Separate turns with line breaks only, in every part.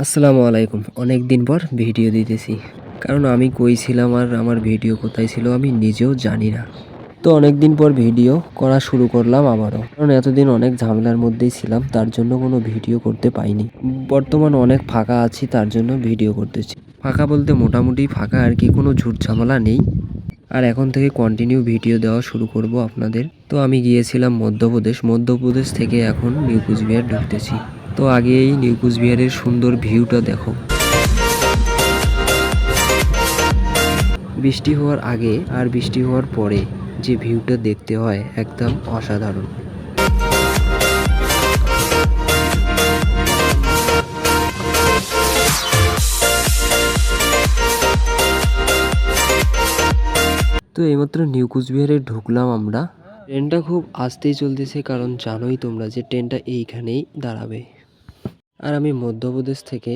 আসসালামু আলাইকুম। অনেক দিন পর ভিডিও দিতেছি। কারণ আমি কই ছিলাম আর আমার ভিডিও কোথায় ছিল আমি নিজেও জানি না। তো অনেক দিন পর ভিডিও করা শুরু করলাম আবারও। কারণ এতদিন অনেক ঝামেলার মধ্যেই ছিলাম, তার জন্য কোনো ভিডিও করতে পাইনি। বর্তমান অনেক ফাঁকা আছি, তার জন্য ভিডিও করতেছি। ফাঁকা বলতে মোটামুটি ফাঁকা আর কি, কোনো ঝুট ঝামেলা নেই। আর এখন থেকে কন্টিনিউ ভিডিও দেওয়া শুরু করব আপনাদের। তো আমি গিয়েছিলাম মধ্যপ্রদেশ থেকে এখন নিউ কুচবিহার ঢুকতেছি। তো আগে এই নিউ কুচবিহারের সুন্দর ভিউটা দেখো। বৃষ্টি হওয়ার আগে আর বৃষ্টি হওয়ার পরে যে ভিউটা দেখতে হয় একদম অসাধারণ। তো এইমাত্র নিউ কুচবিহারে ঢুকলাম আমরা। ট্রেনটা খুব আস্তেই চলতেছে, কারণ জানোই তোমরা যে ট্রেনটা এইখানেই দাঁড়াবে। আর আমি মধ্যপ্রদেশ থেকে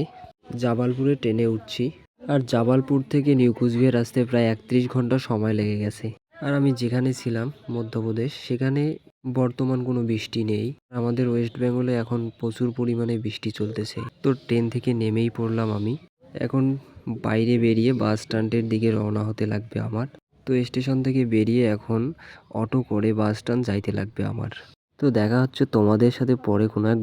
জাবালপুরে ট্রেনে উঠছি। আর জাবালপুর থেকে নিউ কুচবিহার আসতে প্রায় 31 ঘন্টা সময় লেগে গেছে। আর আমি যেখানে ছিলাম মধ্যপ্রদেশ, সেখানে বর্তমান কোনো বৃষ্টি নেই। আমাদের ওয়েস্ট বেঙ্গলে এখন প্রচুর পরিমাণে বৃষ্টি চলতেছে। তো ট্রেন থেকে নেমেই পড়লাম আমি। এখন বাইরে বেরিয়ে বাস স্ট্যান্ডের দিকে রওনা হতে লাগবে আমার। তো স্টেশন থেকে বেরিয়ে এখন অটো করে বাস স্ট্যান্ড যাইতে লাগবে আমার। তো দেখা হচ্ছে তোমাদের সাথে পরে কোনো এক